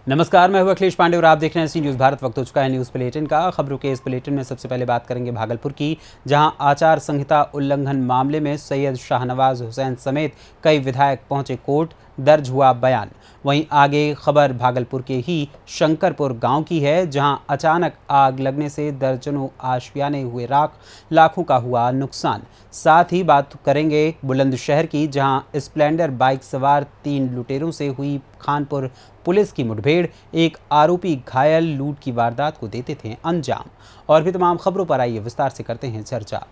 नमस्कार, मैं हूं अखिलेश पांडे और आप देख रहे हैं सी न्यूज़ भारत। वक्त हो चुका है न्यूज़ बुलेटिन का। खबरों के इस बुलेटिन में सबसे पहले बात करेंगे भागलपुर की, जहां आचार संहिता उल्लंघन मामले में सैयद शाहनवाज हुसैन समेत कई विधायक पहुंचे कोर्ट। दर्ज हुआ बयान। वहीं आगे खबर भागलपुर के ही शंकरपुर गांव की है, जहां अचानक आग लगने से दर्जनों आशियाने हुए राख, लाखों का हुआ नुकसान। साथ ही बात करेंगे बुलंदशहर की, जहां स्प्लेंडर बाइक सवार 3 लुटेरों से हुई खानपुर पुलिस की मुठभेड़। एक आरोपी घायल, लूट की वारदात को देते थे अंजाम। और भी तमाम खबरों पर आइए विस्तार से करते हैं चर्चा।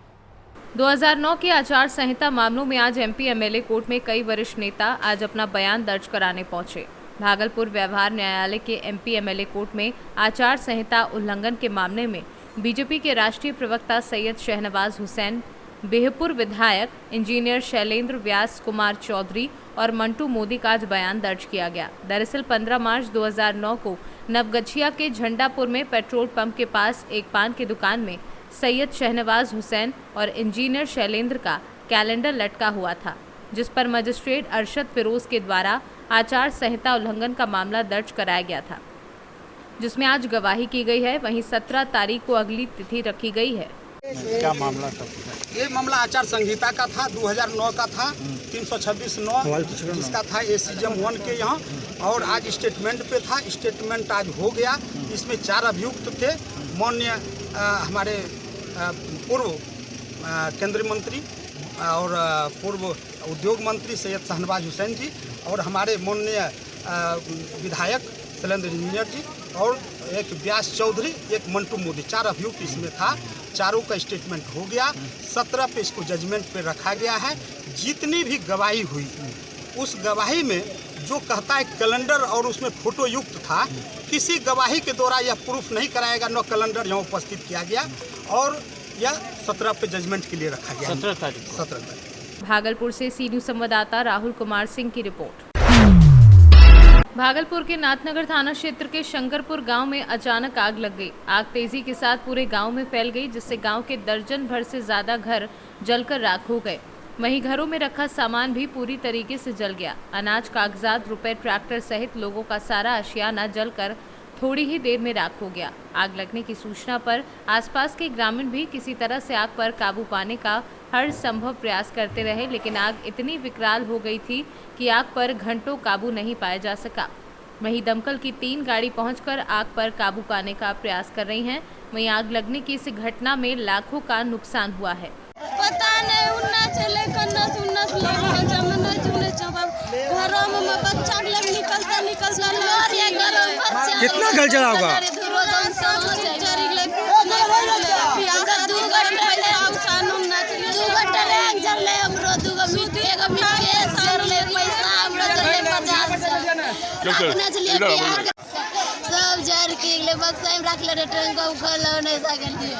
2009 के आचार संहिता मामलों में आज एमपी एमएलए कोर्ट में कई वरिष्ठ नेता आज अपना बयान दर्ज कराने पहुंचे। भागलपुर व्यवहार न्यायालय के एमपी एमएलए कोर्ट में आचार संहिता उल्लंघन के मामले में बीजेपी के राष्ट्रीय प्रवक्ता सैयद शाहनवाज हुसैन, बेहपुर विधायक इंजीनियर शैलेंद्र व्यास, कुमार चौधरी और मंटू मोदी का आज बयान दर्ज किया गया। दरअसल 15 मार्च 2009 को नवगछिया के झंडापुर में पेट्रोल पंप के पास एक पान की दुकान में सैयद शाहनवाज हुसैन और इंजीनियर शैलेंद्र का कैलेंडर लटका हुआ था, जिस पर मजिस्ट्रेट अरशद फिरोज के द्वारा आचार संहिता उल्लंघन का मामला दर्ज कराया गया था, जिसमें आज गवाही की गई है। वहीं 17 तारीख को अगली तिथि रखी गई है। क्या मामला था? ये मामला आचार संहिता का था, 2009 का था, 326(9) जिसका था एसीजम 1 के यहाँ। और आज स्टेटमेंट पे था, स्टेटमेंट आज हो गया। इसमें 4 अभियुक्त थे। माननीय हमारे पूर्व केंद्रीय मंत्री और पूर्व उद्योग मंत्री सैयद शाहनवाज हुसैन जी, और हमारे माननीय विधायक शैलेंद्र इंजीनियर जी, और एक व्यास चौधरी, एक मंटू मोदी। 4 अभियुक्त इसमें था। चारों का स्टेटमेंट हो गया। 17 पे इसको जजमेंट पे रखा गया है। जितनी भी गवाही हुई, उस गवाही में जो कहता है कैलेंडर और उसमें फोटो युक्त था, किसी गवाही के द्वारा यह प्रूफ नहीं कराएगा, न कैलेंडर यहाँ उपस्थित किया गया, और यह 17 पे जजमेंट के लिए रखा गया। 17 तारीख। भागलपुर से सी न्यूज़ संवाददाता राहुल कुमार सिंह की रिपोर्ट। भागलपुर के नाथनगर थाना क्षेत्र के शंकरपुर गांव में अचानक आग लग गई। आग तेजी के साथ पूरे गांव में फैल गई, जिससे गांव के दर्जन भर से ज्यादा घर जलकर राख हो गए। वहीं घरों में रखा सामान भी पूरी तरीके से जल गया। अनाज, कागजात, रुपए, ट्रैक्टर सहित लोगों का सारा आशियाना जलकर थोड़ी ही देर में राख हो गया। आग लगने की सूचना पर आसपास के ग्रामीण भी किसी तरह से आग पर काबू पाने का हर संभव प्रयास करते रहे, लेकिन आग इतनी विकराल हो गई थी कि आग पर घंटों काबू नहीं पाया जा सका। वहीं दमकल की 3 गाड़ी पहुंचकर आग पर काबू पाने का प्रयास कर रही हैं। वहीं आग लगने की इस घटना में लाखों का नुकसान हुआ है। पता नहीं उन्ना चले कन्नस उन्नस लोग जमना जुने चबाब घरों में बच्चा लोग निकलता कितना घर जला होगा? सब जर के बक्सा में रख ले ट्रेन को खोल नहीं सकलिए।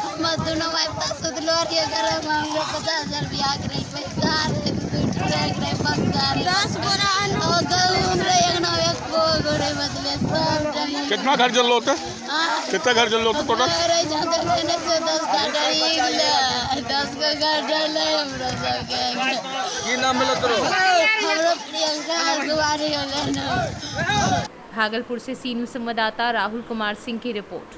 हम दोनों वाइफ का सुधलो के घर में हम 50,000 रुपया करे पैसा ट्रैक रे बक्सा 10 बोरा और गहूं रे एक गोरे बदले सब। कितना घर जल होता? कितना घर जल होता टोटल? 10 का घर जल है हमरा सबके। की नाम मिला तोरो? हमरा प्रियंका गुवारी होले। भागलपुर से सी न्यूज़ संवाददाता राहुल कुमार सिंह की रिपोर्ट।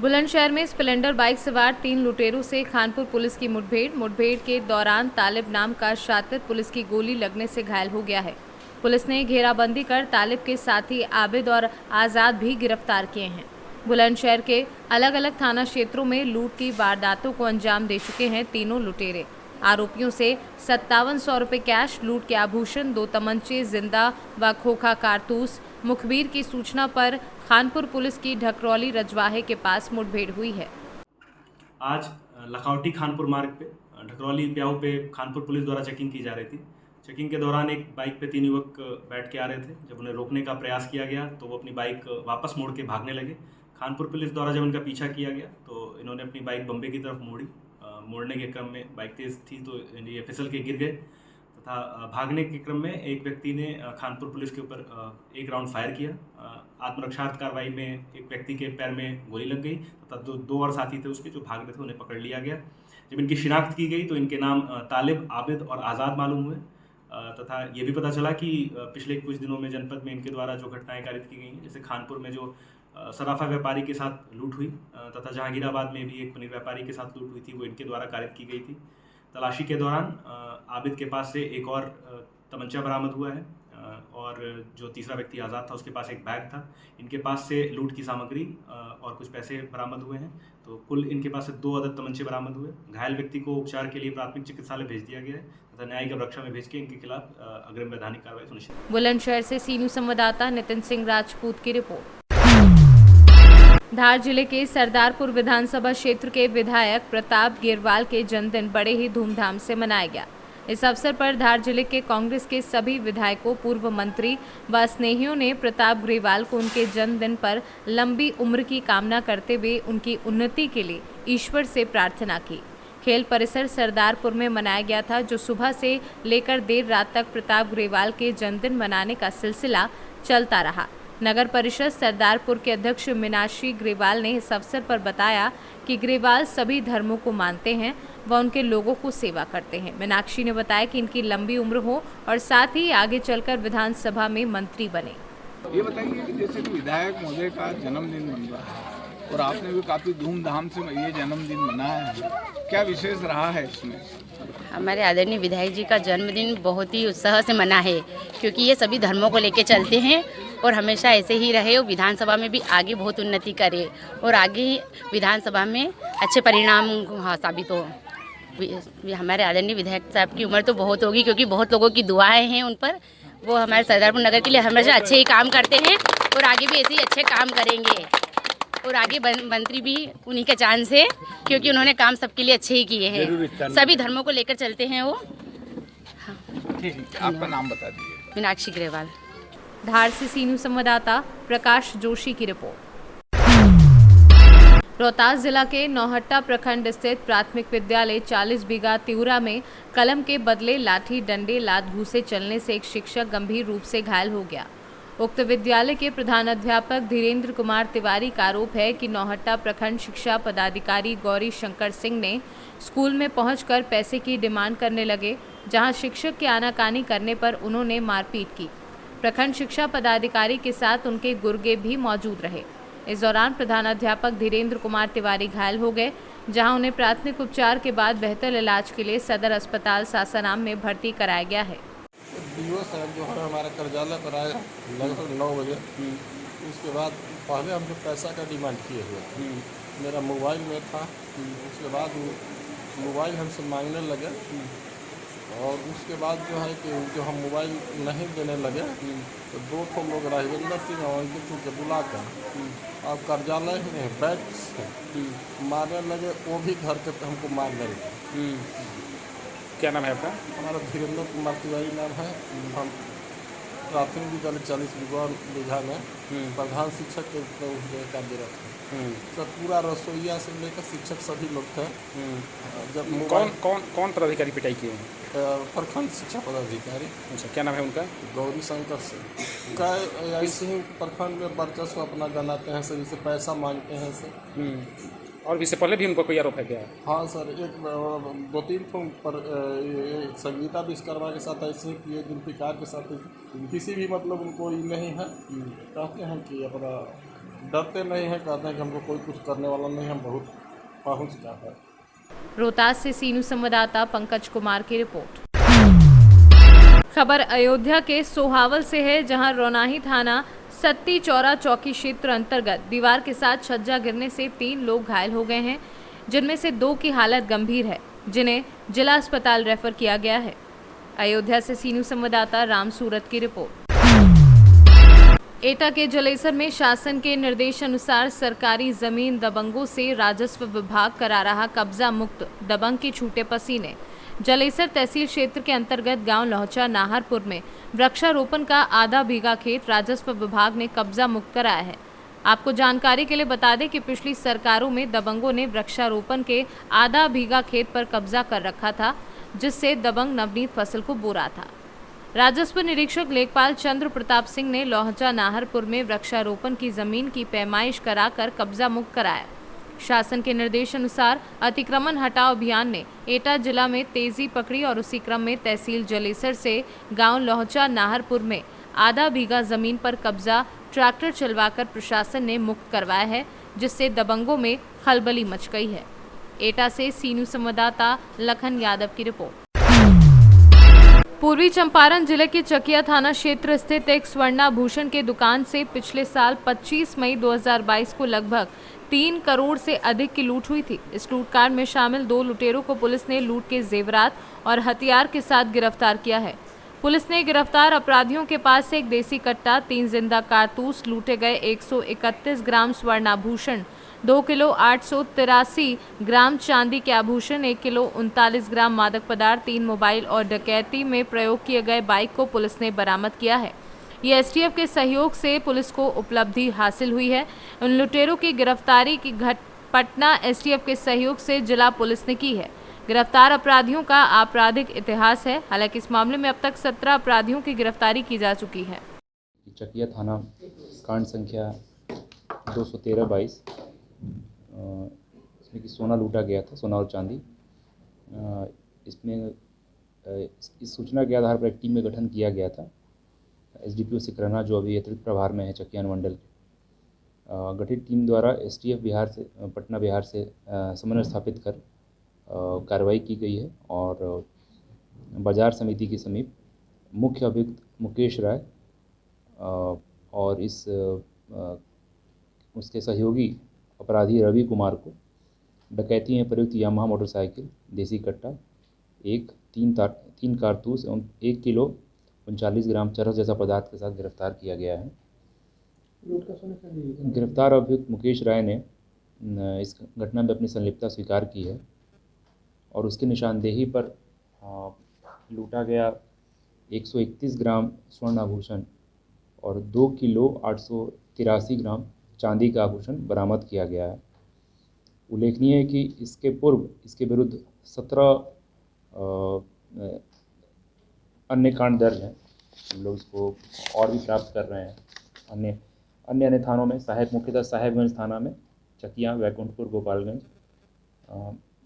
बुलंदशहर में स्प्लेंडर बाइक सवार 3 लुटेरों से खानपुर पुलिस की मुठभेड़ के दौरान तालिब नाम का शातिर पुलिस की गोली लगने से घायल हो गया है। पुलिस ने घेराबंदी कर तालिब के साथी आबिद और आज़ाद भी गिरफ्तार किए हैं। बुलंदशहर के अलग अलग थाना क्षेत्रों में लूट की वारदातों को अंजाम दे चुके हैं तीनों लुटेरे। आरोपियों से 5700 रुपये कैश, लूट के आभूषण, 2 तमंचे, जिंदा व खोखा कारतूस। मुखबिर की सूचना पर खानपुर पुलिस की ढकरौली रजवाहे के पास मुठभेड़ हुई है। आज लखौटी खानपुर मार्ग पे ढकरौली ब्याऊ पे खानपुर पुलिस द्वारा चेकिंग की जा रही थी। चेकिंग के दौरान एक बाइक पे 3 युवक बैठ के आ रहे थे। जब उन्हें रोकने का प्रयास किया गया तो वो अपनी बाइक वापस मोड़ के भागने लगे। खानपुर पुलिस द्वारा जब इनका पीछा किया गया तो इन्होंने अपनी बाइक बम्बे की तरफ मोड़ी। मोड़ने के क्रम में बाइक तेज़ थी तो ये फिसल के गिर गए तथा भागने के क्रम में एक व्यक्ति ने खानपुर पुलिस के ऊपर एक राउंड फायर किया। आत्मरक्षार्थ कार्रवाई में एक व्यक्ति के पैर में गोली लग गई तथा दो और साथी थे उसके जो भाग रहे थे, उन्हें पकड़ लिया गया। जब इनकी शिनाख्त की गई तो इनके नाम तालिब, आबिद और आज़ाद मालूम हुए। तथा ये भी पता चला कि पिछले कुछ दिनों में जनपद में इनके द्वारा जो घटनाएं कारित की गई हैं, जैसे खानपुर में जो सराफा व्यापारी के साथ लूट हुई तथा जहांगीराबाद में भी एक पनीर व्यापारी के साथ लूट हुई थी, वो इनके द्वारा कारित की गई थी। तलाशी के दौरान आबिद के पास से एक और तमंचा बरामद हुआ है और जो तीसरा व्यक्ति आज़ाद था उसके पास एक बैग था। इनके पास से लूट की सामग्री और कुछ पैसे बरामद हुए हैं। तो कुल इनके पास से 2 अदद तमंचे बरामद हुए। घायल व्यक्ति को उपचार के लिए प्राथमिक चिकित्सालय भेज दिया गया है तथा न्यायिक रक्षा में भेज के इनके खिलाफ अग्रिम वैधानिक कार्रवाई सुनिश्चित। बुलंदशहर से सी न्यूज़ संवाददाता नितिन सिंह राजपूत की रिपोर्ट। धार जिले के सरदारपुर विधानसभा क्षेत्र के विधायक प्रताप गेरवाल के जन्मदिन बड़े ही धूमधाम से मनाया गया। इस अवसर पर धार जिले के कांग्रेस के सभी विधायकों, पूर्व मंत्री व स्नेहियों ने प्रताप ग्रेवाल को उनके जन्मदिन पर लंबी उम्र की कामना करते हुए उनकी उन्नति के लिए ईश्वर से प्रार्थना की। खेल परिसर सरदारपुर में मनाया गया था, जो सुबह से लेकर देर रात तक प्रताप ग्रेवाल के जन्मदिन मनाने का सिलसिला चलता रहा। नगर परिषद सरदारपुर के अध्यक्ष मीनाक्षी ग्रेवाल ने इस अवसर पर बताया कि ग्रेवाल सभी धर्मों को मानते हैं व उनके लोगों को सेवा करते हैं। मीनाक्षी ने बताया कि इनकी लंबी उम्र हो और साथ ही आगे चलकर विधानसभा में मंत्री बने। ये बताइए कि जैसे कि विधायक महोदय का जन्मदिन मन रहा है और आपने भी काफ़ी धूमधाम से ये जन्मदिन मनाया है, क्या विशेष रहा है इसमें? हमारे आदरणीय विधायक जी का जन्मदिन बहुत ही उत्साह से मना है, क्योंकि ये सभी धर्मों को लेकर चलते हैं और हमेशा ऐसे ही रहे और विधानसभा में भी आगे बहुत उन्नति करे और आगे विधानसभा में अच्छे परिणाम साबित हो। हमारे आदरणीय विधायक साहब की उम्र तो बहुत होगी, क्योंकि बहुत लोगों की दुआएं हैं उन पर। वो हमारे सरदारपुर नगर के लिए हमेशा अच्छे ही काम करते हैं और आगे भी ऐसे ही अच्छे काम करेंगे और आगे मंत्री भी उन्हीं के चांस है, क्योंकि उन्होंने काम सबके लिए अच्छे ही किए हैं। सभी धर्मों को लेकर चलते हैं वो। हाँ। ठीक है, आपका नाम बता दीजिए। मीनाक्षी ग्रेवाल। धार से सी न्यूज़ संवाददाता प्रकाश जोशी की रिपोर्ट। रोहतास जिला के नौहट्टा प्रखंड स्थित प्राथमिक विद्यालय 40 बीघा तिउरा में कलम के बदले लाठी, डंडे, लात घूसे चलने से एक शिक्षक गंभीर रूप से घायल हो गया। उक्त विद्यालय के प्रधानाध्यापक धीरेन्द्र कुमार तिवारी का आरोप है कि नौहट्टा प्रखंड शिक्षा पदाधिकारी गौरी शंकर सिंह ने स्कूल में पहुंचकर पैसे की डिमांड करने लगे, जहां शिक्षक की आनाकानी करने पर उन्होंने मारपीट की। प्रखंड शिक्षा पदाधिकारी के साथ उनके गुर्गे भी मौजूद रहे। इस दौरान प्रधानाध्यापक धीरेन्द्र कुमार तिवारी घायल हो गए, जहां उन्हें प्राथमिक उपचार के बाद बेहतर इलाज के लिए सदर अस्पताल सासाराम में भर्ती कराया गया है। डीओ साहब जो है हमारे कार्यालय पर आए लगभग 9 बजे। उसके बाद पहले हमसे पैसा का डिमांड किए हुए, मेरा मोबाइल में था। उसके बाद मोबाइल हमसे मांगने लगे और उसके बाद जो है कि जो हम मोबाइल नहीं देने लगे तो 2 लोग राजेंद्र सिंह और अंकित सिंह के बुलाकर अब कार्यालय में बैठ से मारने लगे। वो भी घर के हमको मारने लगे। क्या नाम है आपका? हमारा धीरेन्द्र कुमार तिवारी नाम है। हम प्राथमिक विद्यालय 40 बीघा में प्रधान शिक्षक के कार्यरत हैं। तो पूरा रसोईया से लेकर शिक्षक सभी लोग थे। जब कौन पदाधिकारी पिटाई किए हैं? प्रखंड शिक्षा पदाधिकारी। अच्छा, क्या नाम है उनका? गौरी शंकर सिंह का ऐसे ही प्रखंड में वर्चस्व अपना गनाते हैं सर, जिसे पैसा मांगते हैं सर। और इससे पहले भी उनको कोई आरोप है क्या? हाँ सर, 2-3 पर संगीता विश्वकर्मा के साथ ऐसे ही किए, जुल्फिकार के साथ किसी भी मतलब उनको ये नहीं है। कहते हैं कि अपना डरते नहीं हैं, कहते हैं कि हमको कोई कुछ करने वाला नहीं, हम बहुत पहुँच गया है। रोहतास से सी न्यूज़ संवाददाता पंकज कुमार की रिपोर्ट। खबर अयोध्या के सोहावल से है, जहां रोनाही थाना सत्ती चौरा चौकी क्षेत्र अंतर्गत दीवार के साथ छज्जा गिरने से 3 लोग घायल हो गए हैं, जिनमें से 2 की हालत गंभीर है, जिन्हें जिला अस्पताल रेफर किया गया है। अयोध्या से सी न्यूज़ संवाददाता राम सूरत की रिपोर्ट। एटा के जलेसर में शासन के निर्देशानुसार सरकारी जमीन दबंगों से राजस्व विभाग करा रहा कब्जा मुक्त। दबंग के छूटे पसीने। जलेसर तहसील क्षेत्र के अंतर्गत गांव लौचा नाहरपुर में वृक्षारोपण का आधा बीघा खेत राजस्व विभाग ने कब्जा मुक्त कराया है। आपको जानकारी के लिए बता दें कि पिछली सरकारों में दबंगों ने वृक्षारोपण के आधा बीघा खेत पर कब्जा कर रखा था, जिससे दबंग नवनीत फसल को बो रहा था। राजस्व निरीक्षक लेखपाल चंद्र प्रताप सिंह ने लौहचा नाहरपुर में वृक्षारोपण की जमीन की पैमाइश कराकर कब्जा मुक्त कराया। शासन के निर्देश अनुसार अतिक्रमण हटाओ अभियान ने एटा जिला में तेजी पकड़ी और उसी क्रम में तहसील जलेसर से गांव लोहचा नाहरपुर में आधा बीघा जमीन पर कब्जा ट्रैक्टर चलवाकर प्रशासन ने मुक्त करवाया है, जिससे दबंगों में खलबली मच गई है। एटा से सीनू संवाददाता लखन यादव की रिपोर्ट। पूर्वी चंपारण जिले के चकिया थाना क्षेत्र स्थित एक स्वर्णाभूषण के दुकान से पिछले साल 25 मई 2022 को लगभग 3 करोड़ से अधिक की लूट हुई थी। इस लूटकांड में शामिल 2 लुटेरों को पुलिस ने लूट के जेवरात और हथियार के साथ गिरफ्तार किया है। पुलिस ने गिरफ्तार अपराधियों के पास से एक देसी कट्टा, 3 जिंदा कारतूस, लूटे गए 131 ग्राम स्वर्णाभूषण, 2 किलो 883 ग्राम चांदी के आभूषण, 1 किलो 39 ग्राम मादक पदार्थ, 3 मोबाइल और डकैती में प्रयोग किए गए बाइक को पुलिस ने बरामद किया है। ये एसटीएफ के सहयोग से पुलिस को उपलब्धि हासिल हुई है। उन लुटेरों की गिरफ्तारी की पटना एसटीएफ के सहयोग से जिला पुलिस ने की है। गिरफ्तार अपराधियों का आपराधिक इतिहास है। हालांकि इस मामले में अब तक 17 अपराधियों की गिरफ्तारी की जा चुकी है। चकिया थाना कांड संख्या 213-22 इसमें कि सोना लूटा गया था, सोना और चांदी। इसमें इस सूचना के आधार पर एक टीम का गठन किया गया था। एसडीपीओ सिकरना, जो अभी अतिरिक्त प्रभार में है चकिया अनुमंडल, गठित टीम द्वारा एसटीएफ बिहार से, पटना बिहार से समन्वय स्थापित कर कार्रवाई की गई है और बाजार समिति के समीप मुख्य अभियुक्त मुकेश राय और उसके सहयोगी अपराधी रवि कुमार को डकैती में प्रयुक्त यामाहा मोटरसाइकिल, देसी कट्टा, 3 कारतूस एवं 1 किलो 39 ग्राम चरस जैसा पदार्थ के साथ गिरफ्तार किया गया है। गिरफ्तार अभियुक्त मुकेश राय ने इस घटना में अपनी संलिप्तता स्वीकार की है और उसकी निशानदेही पर लूटा गया 131 ग्राम स्वर्ण आभूषण और 2 किलो 883 ग्राम चांदी का आभूषण बरामद किया गया है। उल्लेखनीय है कि इसके पूर्व इसके विरुद्ध 17 अन्य कांड दर्ज हैं। हम लोग इसको और भी प्राप्त कर रहे हैं अन्य थानों में, मुख्यतः साहेबगंज थाना में, चकिया, वैकुंठपुर, गोपालगंज,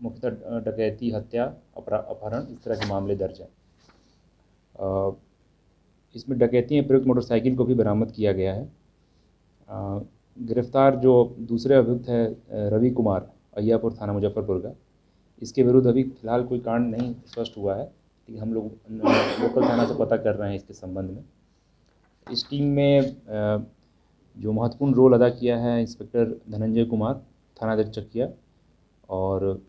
मुख्यतः डकैती, हत्या, अपहरण, इस तरह के मामले दर्ज हैं। इसमें डकैती में प्रयुक्त मोटरसाइकिल को भी बरामद किया गया है। गिरफ्तार जो दूसरे अभियुक्त है रवि कुमार, अय्यापुर थाना मुजफ्फरपुर का, इसके विरुद्ध अभी फिलहाल कोई कांड नहीं स्पष्ट हुआ है, लेकिन हम लोग लोकल थाना से पता कर रहे हैं इसके संबंध में। इस टीम में जो महत्वपूर्ण रोल अदा किया है इंस्पेक्टर धनंजय कुमार, थानाध्यक्ष चकिया, और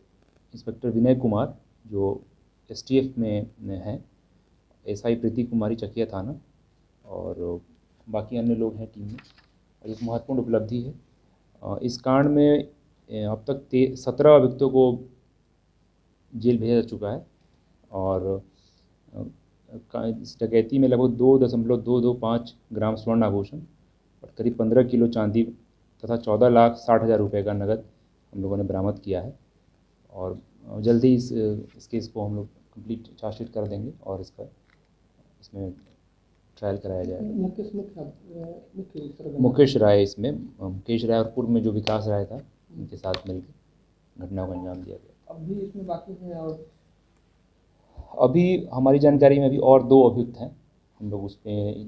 इंस्पेक्टर विनय कुमार जो एसटीएफ में हैं, एसआई प्रीति कुमारी चकिया थाना, और बाकी अन्य लोग हैं टीम में। और एक महत्वपूर्ण उपलब्धि है, इस कांड में अब तक 17 अभियुक्तों को जेल भेजा जा चुका है और इस डकैती में लगभग 2.225 ग्राम स्वर्ण आभूषण और करीब 15 किलो चांदी तथा 14,60,000 रुपये का नकद हम लोगों ने बरामद किया है। और जल्दी ही इस केस को हम लोग कंप्लीट चार्जशीट कर देंगे और इसमें ट्रायल कराया जाएगा। मुकेश राय इसमें, मुकेश राय और पूर्व में जो विकास राय था, उनके साथ मिलकर घटना को अंजाम दिया गया। अभी इसमें बाकी है और अभी हमारी जानकारी में अभी और 2 अभियुक्त हैं। हम लोग उस पर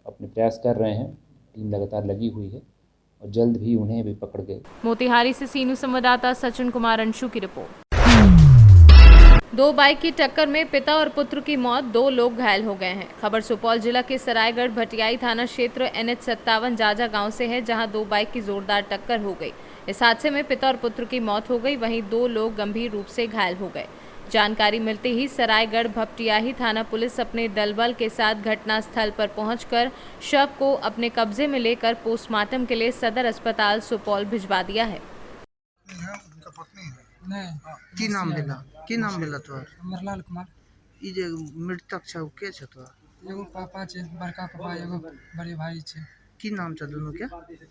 अपने प्रयास कर रहे हैं, टीम लगातार लगी हुई है और जल्द भी उन्हें भी पकड़ गए। मोतिहारी से सीनू संवाददाता सचिन कुमार अंशु की रिपोर्ट। 2 बाइक की टक्कर में पिता और पुत्र की मौत, 2 लोग घायल हो गए हैं। खबर सुपौल जिला के सरायगढ़ भटियाई थाना क्षेत्र NH57 जाजा गांव से है, जहां 2 बाइक की जोरदार टक्कर हो गई। इस हादसे में पिता और पुत्र की मौत हो गई, वहीं 2 लोग गंभीर रूप से घायल हो गए। जानकारी मिलते ही सरायगढ़ भपटियाही थाना पुलिस अपने दलबल के साथ घटनास्थल पर पहुंचकर शव को अपने कब्जे में लेकर पोस्टमार्टम के लिए सदर अस्पताल सुपौल भिजवा दिया है। की नाम भेला तोहर? अमरलाल कुमार। ई जे मृतक छै के छै तोहर? एगो पापा छै, बड़का पापा, एगो बड़े भाई छै। की नाम छै दोनों के?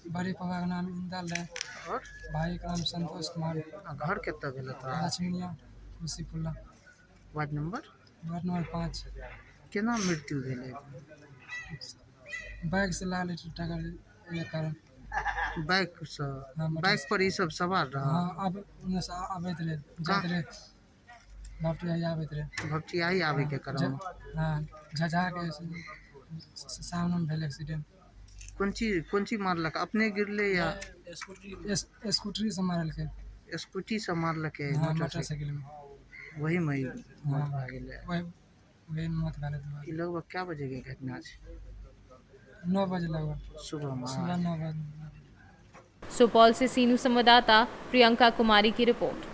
बड़े पापा का नाम इंदल है और भाई का नाम संतोष कुमार। घर केता भेला तोहर? लक्ष्मीनिया मुसीपुल्ला, वार्ड नंबर 5। केना मृत्यु भेलै? बैग से लाल टक्कर के कारण। बाइक से बाइक पर ई सब सवार रहा। हाँ अब उन्हें से आबैत रहे जात रहे भपटियाही आबैत रहे भपटियाही आवे के क्रम हाँ झझा के सामने में भेल एक्सीडेंट। कौन ची मारलक, अपने गिरले या स्कूटरी से मारल के स्कूटी से मारलक है? हाँ मोटरसाइकिल में वही में हाँ वही मौत भेल। ई लगभग क्या बजे के घटना छै? 9 बजे लगभग सुबह में। सुबह 9 बजे। सुपौल से सीनू संवाददाता प्रियंका कुमारी की रिपोर्ट।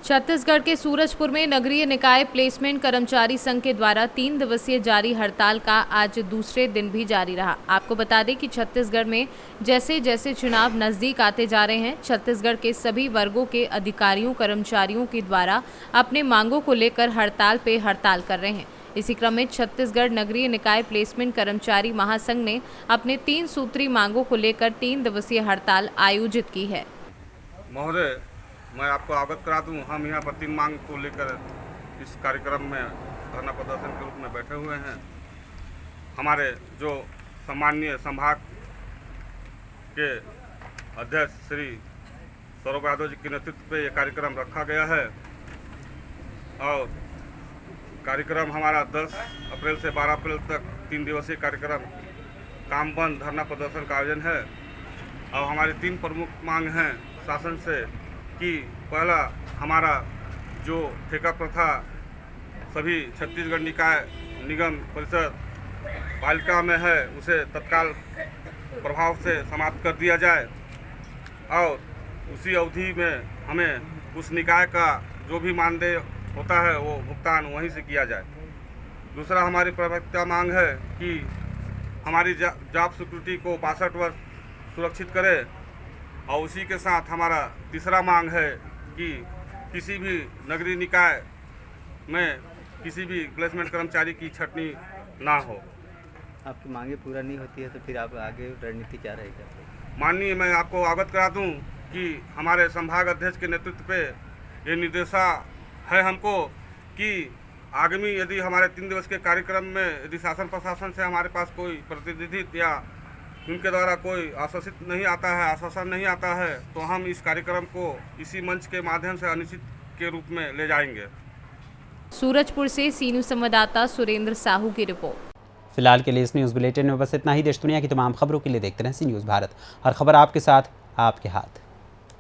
छत्तीसगढ़ के सूरजपुर में नगरीय निकाय प्लेसमेंट कर्मचारी संघ के द्वारा 3 दिवसीय जारी हड़ताल का आज दूसरे दिन भी जारी रहा। आपको बता दें कि छत्तीसगढ़ में जैसे जैसे चुनाव नजदीक आते जा रहे हैं, छत्तीसगढ़ के सभी वर्गों के अधिकारियों कर्मचारियों के द्वारा अपने मांगों को लेकर हड़ताल पे हड़ताल कर रहे हैं। इसी क्रम में छत्तीसगढ़ नगरीय निकाय प्लेसमेंट कर्मचारी महासंघ ने अपने 3 सूत्री मांगों को लेकर 3 दिवसीय हड़ताल आयोजित की है। महोदय, मैं आपको अवगत करा दूं, हम यहाँ पर 3 मांग को लेकर इस कार्यक्रम में धरना प्रदर्शन के रूप में बैठे हुए हैं। हमारे जो सम्माननीय संभाग के अध्यक्ष श्री सौरभ यादव जी के नेतृत्व पे ये कार्यक्रम रखा गया है और कार्यक्रम हमारा 10 अप्रैल से 12 अप्रैल तक 3 दिवसीय कार्यक्रम काम बंद धरना प्रदर्शन का आयोजन है। और हमारी 3 प्रमुख मांग हैं शासन से कि पहला हमारा जो ठेका प्रथा सभी छत्तीसगढ़ निकाय निगम परिषद पालिका में है उसे तत्काल प्रभाव से समाप्त कर दिया जाए और उसी अवधि में हमें उस निकाय का जो भी मानदेय होता है वो भुगतान वहीं से किया जाए। दूसरा हमारी प्राथमिकता मांग है कि हमारी जॉब सिक्योरिटी को 62 वर्ष सुरक्षित करे और उसी के साथ हमारा तीसरा मांग है कि किसी भी नगरीय निकाय में किसी भी प्लेसमेंट कर्मचारी की छटनी ना हो। आपकी मांगे पूरा नहीं होती है तो फिर आप आगे रणनीति क्या रहेगा? माननीय, मैं आपको अवगत करा दूं कि हमारे संभाग अध्यक्ष के नेतृत्व पे ये निर्देशा है हमको कि आगामी यदि हमारे 3 दिवस के कार्यक्रम में यदि शासन प्रशासन से हमारे पास कोई प्रतिनिधि या उनके द्वारा कोई आश्वासित नहीं आता है, आश्वासन नहीं आता है, तो हम इस कार्यक्रम को इसी मंच के माध्यम से अनिश्चित के रूप में ले जाएंगे। सूरजपुर से सीनू संवाददाता सुरेंद्र साहू की रिपोर्ट। फिलहाल के लिए इस न्यूज़ बुलेटिन में बस इतना ही। देश दुनिया की तमाम खबरों के लिए देखते रहें सी न्यूज़ भारत। हर खबर आपके साथ, आपके हाथ।